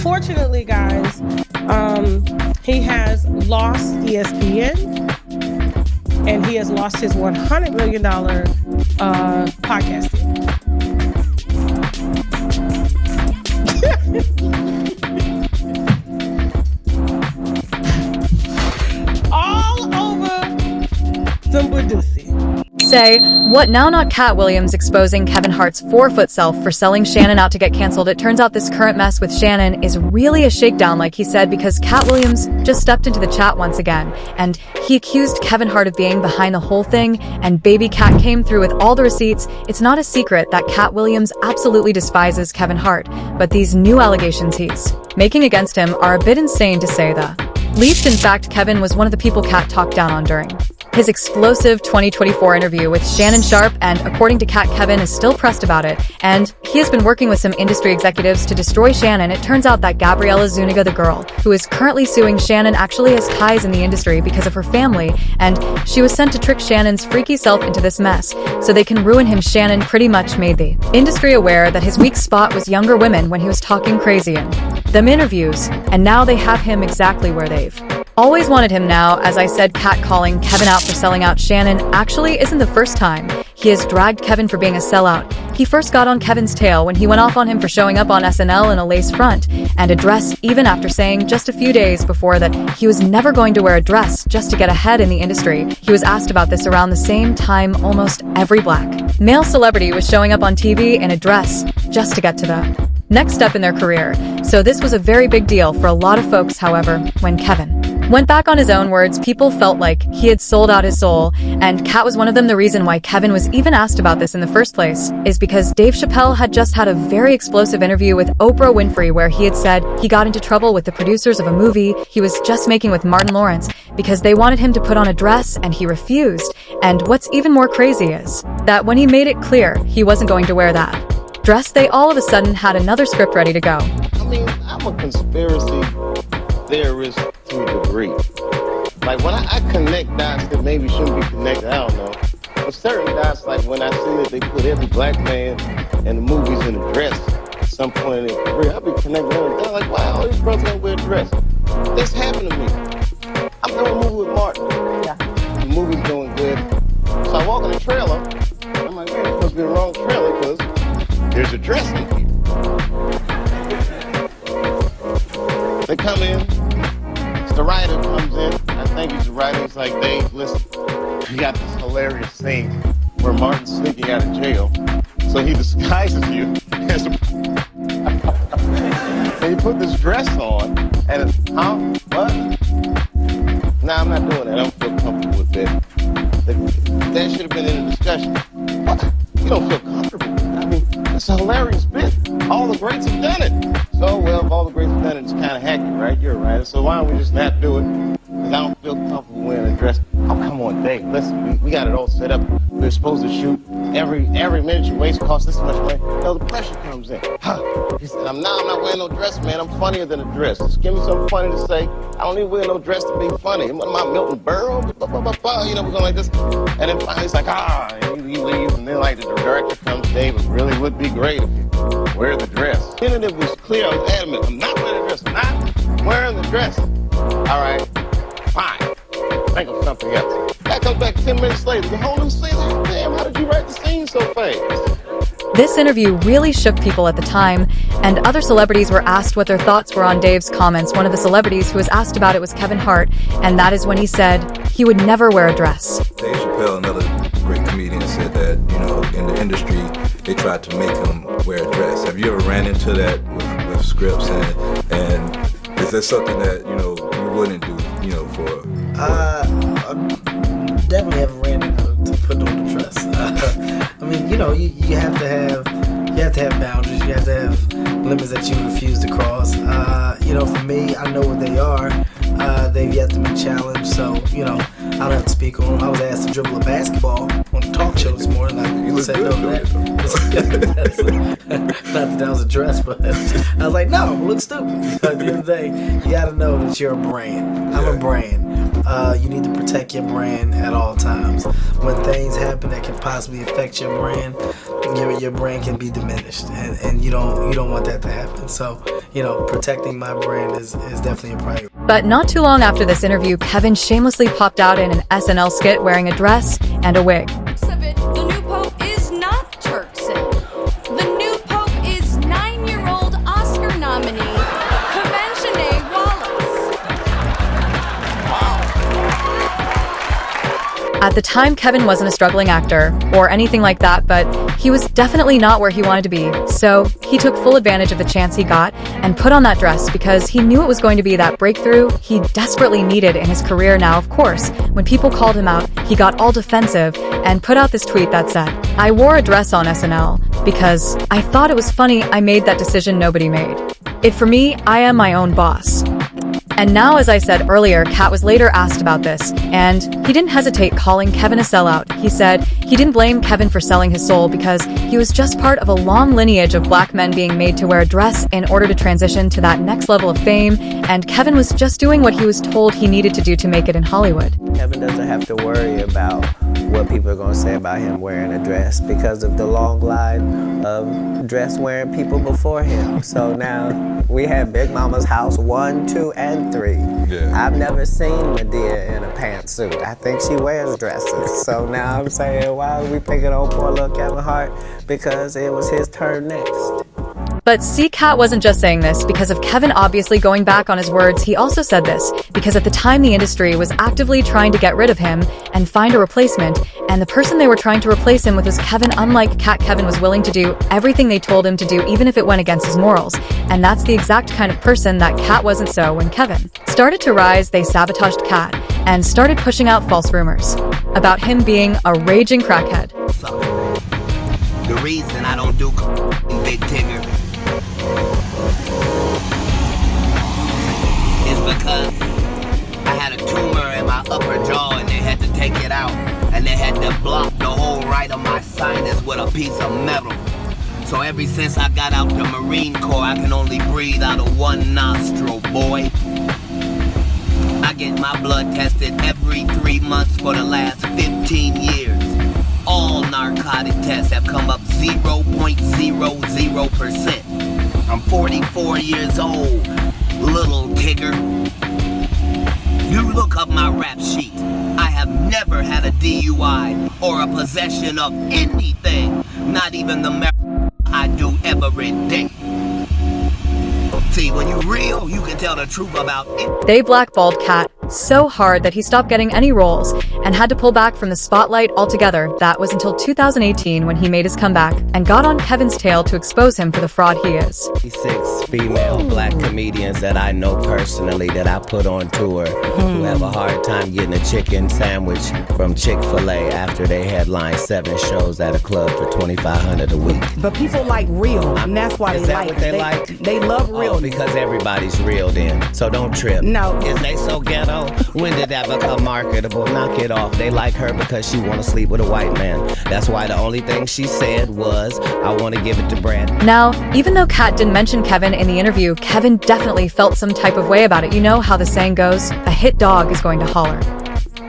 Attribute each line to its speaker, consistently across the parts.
Speaker 1: unfortunately, guys, he has lost ESPN and he has lost his $100 million podcasting. All over Zumbadusi.
Speaker 2: Say, what now not Katt Williams exposing Kevin Hart's 4-foot self for selling Shannon out to get canceled. It turns out this current mess with Shannon is really a shakedown, like he said, because Katt Williams just stepped into the chat once again, and he accused Kevin Hart of being behind the whole thing, and baby Katt came through with all the receipts. It's not a secret that Katt Williams absolutely despises Kevin Hart, but these new allegations he's making against him are a bit insane to say the least. In fact, Kevin was one of the people Katt talked down on during his explosive 2024 interview with Shannon Sharpe, and according to Katt, Kevin is still pressed about it, and he has been working with some industry executives to destroy Shannon. It turns out that Gabriella Zuniga, the girl who is currently suing Shannon, actually has ties in the industry because of her family, and she was sent to trick Shannon's freaky self into this mess so they can ruin him. Shannon pretty much made the industry aware that his weak spot was younger women when he was talking crazy in them interviews, and now they have him exactly where they've always wanted him. Now, as I said, Katt calling Kevin out for selling out Shannon actually isn't the first time he has dragged Kevin for being a sellout. He first got on Kevin's tail when he went off on him for showing up on SNL in a lace front and a dress, even after saying just a few days before that he was never going to wear a dress just to get ahead in the industry. He was asked about this around the same time almost every black male celebrity was showing up on TV in a dress just to get to the next step in their career. So this was a very big deal for a lot of folks. However, when Kevin went back on his own words, people felt like he had sold out his soul, and Katt was one of them. The reason why Kevin was even asked about this in the first place is because Dave Chappelle had just had a very explosive interview with Oprah Winfrey where he had said he got into trouble with the producers of a movie he was just making with Martin Lawrence because they wanted him to put on a dress and he refused. And what's even more crazy is that when he made it clear he wasn't going to wear that dress, they all of a sudden had another script ready to go.
Speaker 3: I mean, I'm a conspiracy theorist to a degree. Like, when I connect dots that maybe shouldn't be connected, I don't know. But certain dots, like when I see that they put every black man in the movies in a dress at some point in their career, I'll be connecting them down like, wow, all these brothers don't wear a dress. This happened to me. I'm doing a movie with Martin. Yeah. The movie's doing good. So I walk in the trailer, I'm like, man, it must be the wrong trailer because there's a dress in here. They come in, the writer comes in, I think he's the writer, he's like, Dave, listen, we got this hilarious scene where Martin's sneaking out of jail, so he disguises you as a... and you put this dress on, and it's, huh, what? Nah, I'm not doing that, I don't feel comfortable with that. That should have been in the discussion. What? You don't feel comfortable with it? I mean, it's a hilarious bit. All the greats have done it. So, well, if all the greats have done it, it's kind of hacky, right? You're a writer. So why don't we just not do it? Because I don't feel comfortable wearing a dress. Oh, come on, Dave. Listen, we got it all set up. We're supposed to shoot. Every minute you waste costs this much money. No, the pressure comes in. Huh. He said, I'm not wearing no dress, man. I'm funnier than a dress. Just give me something funny to say. I don't need to wear no dress to be funny. What am I, Milton Berle? You know, we're going like this. And then finally it's like, and he leaves. And then like the director comes, Dave, it really would be great if you wear the dress. And it was clear, I was adamant, I'm not wearing the dress. I'm not wearing the dress. All right, fine. Think of something else. That comes back 10 minutes later. The whole new scene. Like, damn, how did you write the scene so fast?
Speaker 2: This interview really shook people at the time, and other celebrities were asked what their thoughts were on Dave's comments. One of the celebrities who was asked about it was Kevin Hart, and that is when he said he would never wear a dress.
Speaker 4: Dave Chappelle, another great comedian, said that, you know, in the industry, they tried to make him wear a dress. Have you ever ran into that with scripts, and is that something that, you know, you wouldn't do, you know, for
Speaker 5: I definitely haven't ran into to put on the dress. I mean, you know, you have to have boundaries. You have to have limits that you refuse to cross. You know, for me, I know what they are. They've yet to be challenged, so you know, I don't have to speak on them. I was asked to dribble a basketball on the talk show this morning. I said no to that. Not that was a dress, but I was like, no, it looks stupid. At the end of the day, you got to know that you're a brand. I'm a brand. You need to protect your brand at all times. When things happen that can possibly affect your brand, your brand can be diminished, and you don't want that to happen. So, protecting my brand is definitely a priority.
Speaker 2: But not too long after this interview, Kevin shamelessly popped out in an SNL skit wearing a dress and a wig.
Speaker 6: The new pope is not Turkson. The new pope is 9-year-old Oscar nominee Convention Wallace.
Speaker 2: At the time, Kevin wasn't a struggling actor or anything like that, but he was definitely not where he wanted to be. So he took full advantage of the chance he got and put on that dress because he knew it was going to be that breakthrough he desperately needed in his career. Now, of course, when people called him out, he got all defensive and put out this tweet that said, "I wore a dress on SNL because I thought it was funny. I made that decision nobody made. It for me, I am my own boss." And now, as I said earlier, Katt was later asked about this, and he didn't hesitate calling Kevin a sellout. He said he didn't blame Kevin for selling his soul because he was just part of a long lineage of black men being made to wear a dress in order to transition to that next level of fame, and Kevin was just doing what he was told he needed to do to make it in Hollywood.
Speaker 7: Kevin doesn't have to worry about what people are going to say about him wearing a dress because of the long line of dress-wearing people before him. So now we have Big Mama's house 1, 2, and 3.
Speaker 4: Yeah.
Speaker 7: I've never seen Medea in a pantsuit. I think she wears dresses. So now I'm saying, why are we picking on poor little Kevin Hart? Because it was his turn next.
Speaker 2: But see, Katt wasn't just saying this because of Kevin obviously going back on his words. He also said this because at the time the industry was actively trying to get rid of him and find a replacement, and the person they were trying to replace him with was Kevin. Unlike Katt, Kevin was willing to do everything they told him to do, even if it went against his morals. And that's the exact kind of person that Katt wasn't. So when Kevin started to rise, they sabotaged Katt and started pushing out false rumors about him being a raging crackhead.
Speaker 8: The reason I don't do Big Tigger is because I had a tumor in my upper jaw and they had to take it out, and they had to block the whole right of my sinus with a piece of metal. So ever since I got out the Marine Corps, I can only breathe out of one nostril, boy. I get my blood tested every 3 months for the last 15 years. All narcotic tests have come up 0.00%. I'm 44 years old, little Tigger. You look up my rap sheet. I have never had a DUI or a possession of anything, not even the marijuana I do every day. See, when you're real, you can tell the truth about it.
Speaker 2: They blackballed Katt so hard that he stopped getting any roles and had to pull back from the spotlight altogether. That was until 2018 when he made his comeback and got on Kevin's tail to expose him for the fraud he is.
Speaker 7: 6 female black comedians that I know personally that I put on tour who have a hard time getting a chicken sandwich from Chick-fil-A after they headline 7 shows at a club for $2,500 a week.
Speaker 9: But people like real, and that's why
Speaker 7: Is
Speaker 9: they
Speaker 7: that
Speaker 9: like
Speaker 7: what they
Speaker 9: it.
Speaker 7: like?
Speaker 9: They love real.
Speaker 7: Oh, because everybody's real then. So don't trip.
Speaker 9: No.
Speaker 7: Is they so ghetto? When did that become marketable? Knock it off. They like her because she want to sleep with a white man. That's why the only thing she said was, I want to give it to Brad.
Speaker 2: Now, even though Katt didn't mention Kevin in the interview, Kevin definitely felt some type of way about it. You know how the saying goes, a hit dog is going to holler.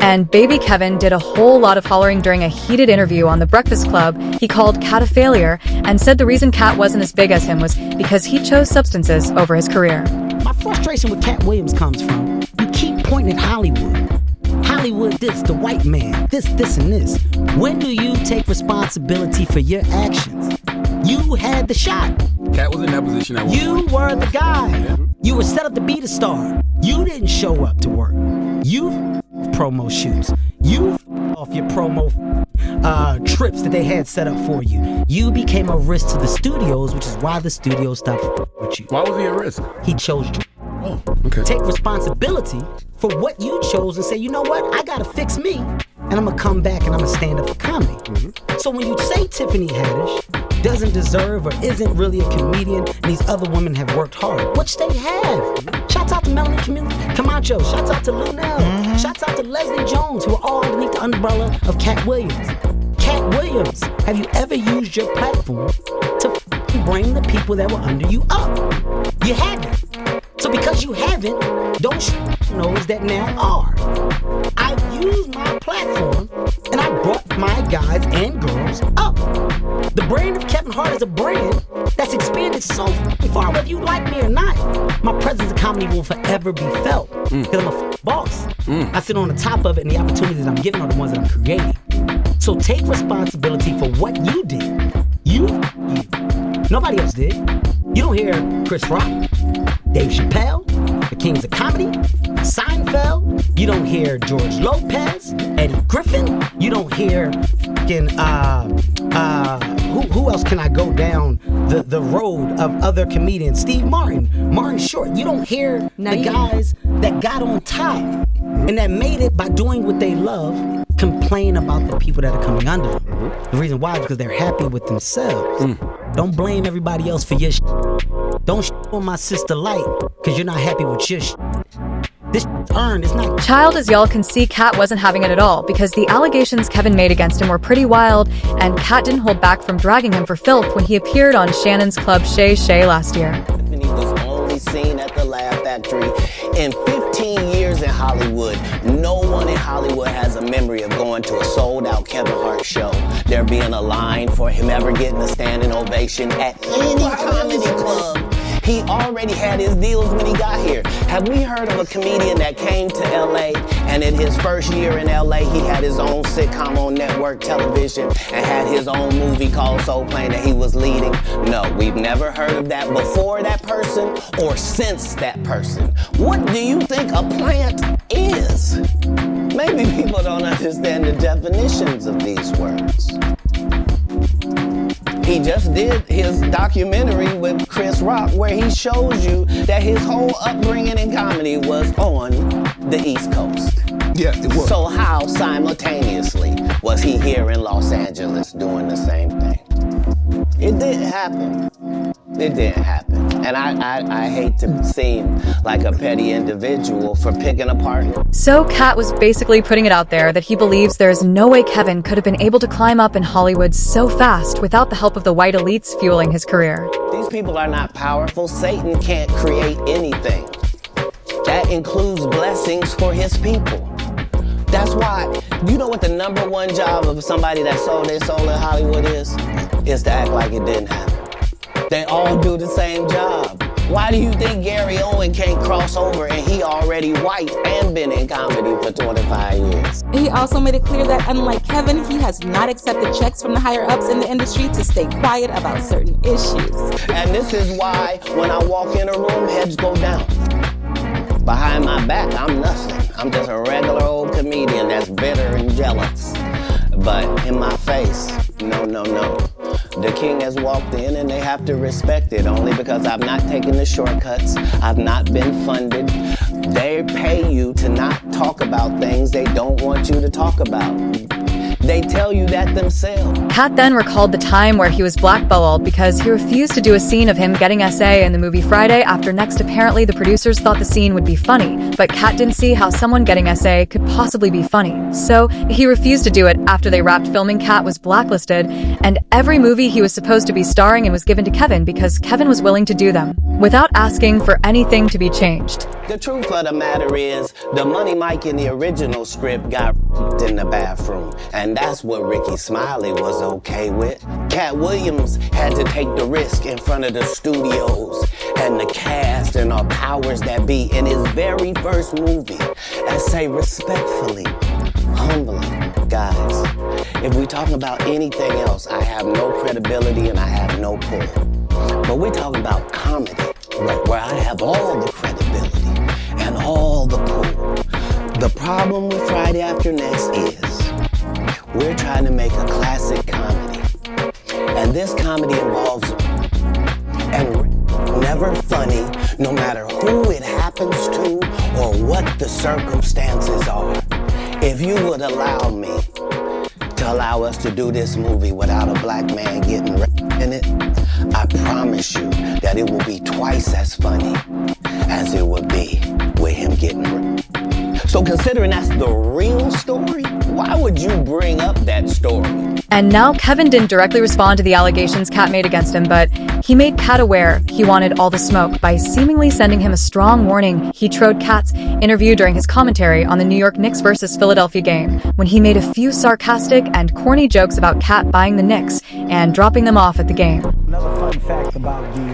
Speaker 2: And baby Kevin did a whole lot of hollering during a heated interview on The Breakfast Club. He called Katt a failure and said the reason Katt wasn't as big as him was because he chose substances over his career.
Speaker 9: My frustration with Katt Williams comes from, you keep pointing at Hollywood. Hollywood this, the white man, this, and this. When do you take responsibility for your actions? You had the shot.
Speaker 10: Katt was in that position at one
Speaker 9: You
Speaker 10: point.
Speaker 9: were the guy. You were set up to be the star. You didn't show up to work. You promo shoots. You off your promo trips that they had set up for you. You became a risk to the studios, which is why the studios stopped with you.
Speaker 10: Why was he at risk?
Speaker 9: He chose you.
Speaker 10: Oh, okay.
Speaker 9: Take responsibility for what you chose and say, you know what, I gotta fix me, and I'm gonna come back and I'm gonna stand up for comedy. So when you say Tiffany Haddish doesn't deserve or isn't really a comedian and these other women have worked hard, which they have. Shouts out to Melanie Camacho, shouts out to Lunel, shouts out to Leslie Jones, who are all underneath the umbrella of Katt Williams. Katt Williams, have you ever used your platform to bring the people that were under you up? You haven't. So because you haven't, don't knows that now are. I've used my platform and I brought my guys and girls up. The brand of Kevin Hart is a brand that's expanded so far, whether you like me or not. My presence in comedy will forever be felt because I'm a boss. I sit on the top of it, and the opportunities I'm given are the ones that I'm creating. So take responsibility for what you did. You. Nobody else did. You don't hear Chris Rock, Dave Chappelle, the Kings of Comedy, Seinfeld. You don't hear George Lopez, Eddie Griffin. You don't hear fucking, who else can I go down the road of other comedians? Steve Martin, Martin Short. You don't hear the guys that got on top and that made it by doing what they love complain about the people that are coming under them. The reason why is because they're happy with themselves. Don't blame everybody else for your shit. Don't on my sister Light because you're not happy with your shit. This earned, it's not.
Speaker 2: Child, as y'all can see, Katt wasn't having it at all because the allegations Kevin made against him were pretty wild, and Katt didn't hold back from dragging him for filth when he appeared on Shannon's Club Shay Shay last year.
Speaker 8: He was only seen at the Laugh Factory. In 15 years in Hollywood, no one in Hollywood has a memory of going to a sold-out Kevin Hart show, there being a line for him ever getting a standing ovation at any comedy club. He already had his deals when he got here. Have we heard of a comedian that came to LA and in his first year in LA, he had his own sitcom on network television and had his own movie called Soul Plane that he was leading? No, we've never heard of that before that person or since that person. What do you think a plant is? Maybe people don't understand the definitions of these words. He just did his documentary with Chris Rock where he shows you that his whole upbringing in comedy was on the East Coast.
Speaker 10: Yeah, it was.
Speaker 8: So how simultaneously was he here in Los Angeles doing the same thing? It didn't happen. It didn't happen. And I hate to seem like a petty individual for picking apart.
Speaker 2: So Katt was basically putting it out there that he believes there is no way Kevin could have been able to climb up in Hollywood so fast without the help of the white elites fueling his career.
Speaker 8: These people are not powerful. Satan can't create anything. That includes blessings for his people. That's why, you know what the number one job of somebody that sold their soul in Hollywood is? Is to act like it didn't happen. They all do the same job. Why do you think Gary Owen can't cross over and he already white and been in comedy for 25 years?
Speaker 11: He also made it clear that unlike Kevin, he has not accepted checks from the higher ups in the industry to stay quiet about certain issues.
Speaker 8: And this is why when I walk in a room, heads go down. Behind my back, I'm nothing. I'm just a regular old comedian that's bitter and jealous. But in my face, no. The king has walked in and they have to respect it only because I've not taken the shortcuts. I've not been funded. They pay you to not talk about things they don't want you to talk about. They tell you that themselves.
Speaker 2: Katt then recalled the time where he was blackballed because he refused to do a scene of him getting SA in the movie Friday after next apparently the producers thought the scene would be funny, but Katt didn't see how someone getting SA could possibly be funny. So he refused to do it after they wrapped filming. Katt was blacklisted, and every movie he was supposed to be starring in was given to Kevin because Kevin was willing to do them, without asking for anything to be changed.
Speaker 8: The truth of the matter is, the Money Mike in the original script got in the bathroom, and that's what Ricky Smiley was okay with. Katt Williams had to take the risk in front of the studios and the cast and our powers that be in his very first movie and say respectfully, humbly, guys, if we talking about anything else, I have no credibility and I have no pull. But we're talking about comedy, where I have all the credibility and all the pull. The problem with Friday After Next is we're trying to make a classic comedy. And this comedy involves and never funny, no matter who it happens to or what the circumstances are. If you would allow me to allow us to do this movie without a black man getting in it, I promise you that it will be twice as funny as it would be with him getting. So considering that's the real story, why would you bring up that story?
Speaker 2: And now Kevin didn't directly respond to the allegations Katt made against him, but He made Katt aware he wanted all the smoke by seemingly sending him a strong warning. He trod Katt's interview during his commentary on the New York Knicks versus Philadelphia game, when he made a few sarcastic and corny jokes about Katt buying the Knicks and dropping them off at the game.
Speaker 12: Another fun fact about the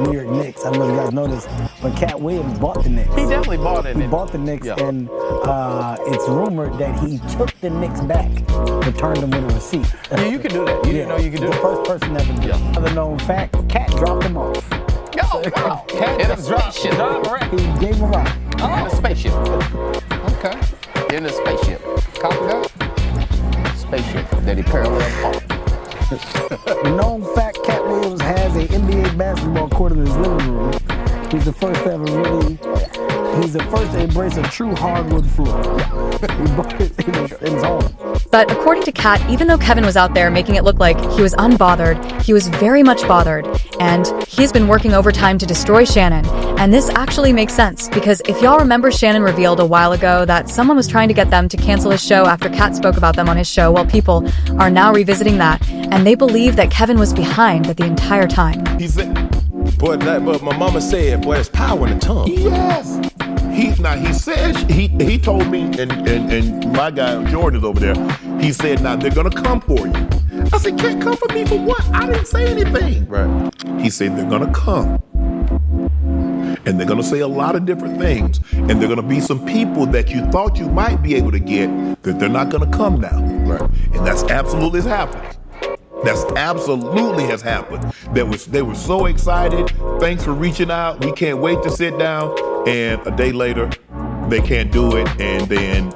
Speaker 12: New York Knicks, I don't know if you guys know this, but Katt Williams bought the Knicks.
Speaker 13: He definitely bought it.
Speaker 12: He bought the Knicks, and it's rumored that he took the Knicks back, returned them with a receipt.
Speaker 13: Yeah, you can do that. You didn't know you could do
Speaker 12: the
Speaker 13: that.
Speaker 12: first person ever did. Another known fact, Katt dropped him off.
Speaker 13: Oh, wow. In a spaceship.
Speaker 12: He gave him a ride.
Speaker 13: In a spaceship. Okay. In a spaceship. Copy that? Spaceship that he parallel parked.
Speaker 12: Known fact, Katt Williams has an NBA basketball court in his living room. He's the first to embrace a true hardwood floor. He bought it in his home.
Speaker 2: But according to Katt, even though Kevin was out there making it look like he was unbothered, he was very much bothered, and he's been working overtime to destroy Shannon. And this actually makes sense, because if y'all remember, Shannon revealed a while ago that someone was trying to get them to cancel his show after Katt spoke about them on his show. Well, people are now revisiting that, and they believe that Kevin was behind that the entire time.
Speaker 14: He said, but my mama said, boy, there's power in the tongue.
Speaker 15: Yes. He said, he told me, and my guy Jordan is over there, he said, now they're gonna come for you. I said, can't come for me for what? I didn't say anything.
Speaker 14: Right.
Speaker 15: He said, they're gonna come. And they're gonna say a lot of different things. And they're gonna be some people that you thought you might be able to get, that they're not gonna come now.
Speaker 14: Right.
Speaker 15: And that's absolutely has happened. That's absolutely has happened. They were so excited. Thanks for reaching out. We can't wait to sit down. And a day later, they can't do it. And then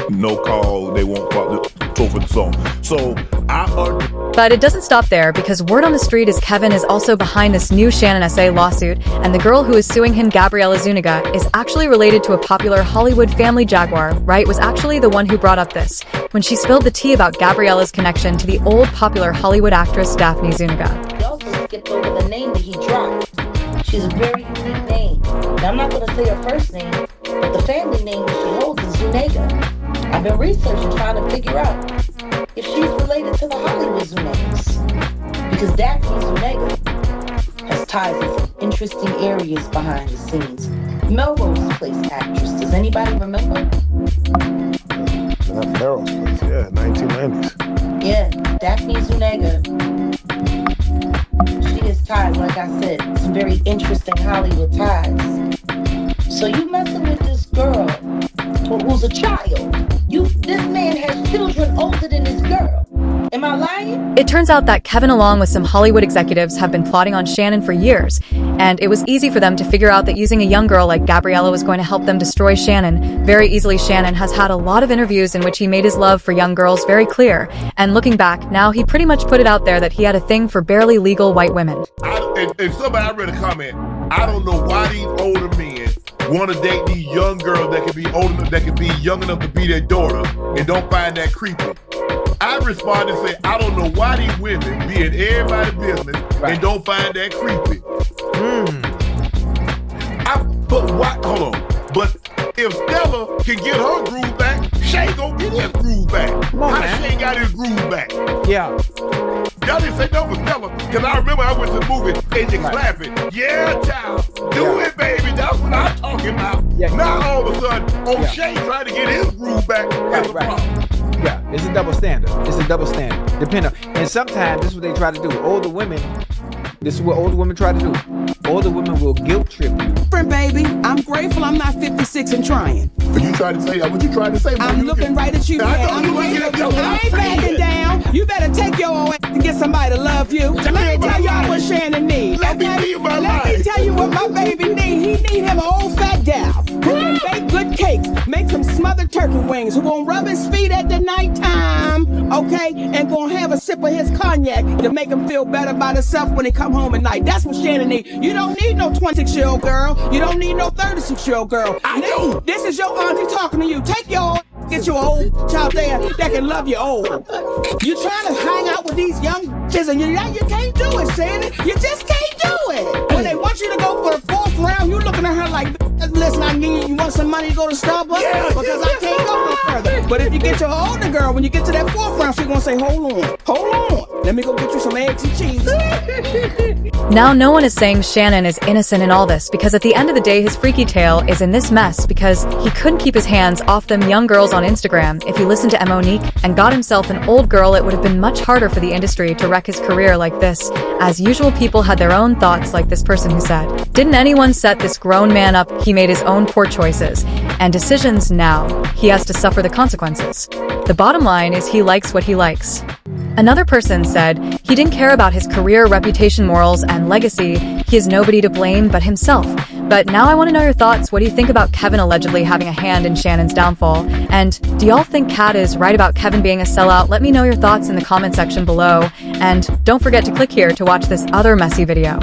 Speaker 15: no call. They won't call. So for the song. So I argue.
Speaker 2: But it doesn't stop there, because word on the street is Kevin is also behind this new Shannon SA lawsuit, and the girl who is suing him, Gabriella Zuniga, is actually related to a popular Hollywood family jaguar. Wright was actually the one who brought up this, when she spilled the tea about Gabriella's connection to the old popular Hollywood actress Daphne Zuniga.
Speaker 16: He also skipped over the name that he dropped. She's a very unique name. Now, I'm not going to say her first name, but the family name that she holds is Zuniga. I've been researching, trying to figure out if she's related to the Hollywood Zunigas. Because Daphne Zuniga has ties in some interesting areas behind the scenes. Melrose Place actress, does anybody remember?
Speaker 15: Melrose Place, yeah, 1990s.
Speaker 16: Yeah, Daphne Zuniga. She has ties, like I said, some very interesting Hollywood ties. So you messing with this girl who's a child. This man has children older than this girl. Am I lying?
Speaker 2: It turns out that Kevin, along with some Hollywood executives, have been plotting on Shannon for years, and it was easy for them to figure out that using a young girl like Gabriella was going to help them destroy Shannon very easily. Shannon has had a lot of interviews in which he made his love for young girls very clear, and looking back, now he pretty much put it out there that he had a thing for barely legal white women.
Speaker 15: If somebody, I read a comment, I don't know why these older men want to date these young girls that can be old enough, that can be young enough to be their daughter, and don't find that creepy. I responded and say, I don't know why these women be in everybody's business and don't find that creepy. Hold on. But if Stella can get her groove back, Shay gonna get his groove back. How Shay got his groove back?
Speaker 13: Yeah.
Speaker 15: Y'all didn't say no for Stella, because I remember I went to the movie and they clapping. Yeah, child. Do it, baby. That's what I'm talking about. Yeah. Now all of a sudden, Shay trying to get his groove back is a problem.
Speaker 13: Yeah, it's a double standard. Depending on, and sometimes this is what they try to do. This is what older women try to do. Older women will guilt trip you.
Speaker 17: Baby, I'm grateful I'm not 56 and trying.
Speaker 15: What you trying to say? What you trying to say?
Speaker 17: I'm looking right at you, man. I ain't backing down. You better take your old ass and get somebody to love you. Let me tell y'all what Shannon needs. Let me tell you what my baby needs. He need him an old fat gal who can bake good cakes, make some smothered turkey wings, who gonna rub his feet at the nighttime, okay, and gonna have a sip of his cognac to make him feel better about himself when he come home at night. That's what Shannon needs. You don't need no 26-year-old girl. You don't need no 36-year-old girl. This is your auntie talking to you. Take your get your old child there that can love you old. You trying to hang out with these young bitches and you can't do it, Shannon. You just can't do it. When they want you to go for the 4th round, you looking at her like, listen, I need you want some money to go to Starbucks? Because I can't go no further. But if you get your older girl, when you get to that 4th round, she's gonna say, hold on. Let me go get you some eggs and cheese.
Speaker 2: Now, no one is saying Shannon is innocent in all this, because at the end of the day, his freaky tale is in this mess because he couldn't keep his hands off them young girls on Instagram. If he listened to Monique and got himself an old girl, it would have been much harder for the industry to wreck his career like this. As usual, people had their own thoughts, like this person who said, "Didn't anyone set this grown man up? He made his own poor choices and decisions. Now he has to suffer the consequences." The bottom line is he likes what he likes. Another person said he didn't care about his career, reputation, morals, and legacy. He has nobody to blame but himself. But now I want to know your thoughts. What do you think about Kevin allegedly having a hand in Shannon's downfall? And do y'all think Katt is right about Kevin being a sellout? Let me know your thoughts in the comment section below. And don't forget to click here to watch this other messy video.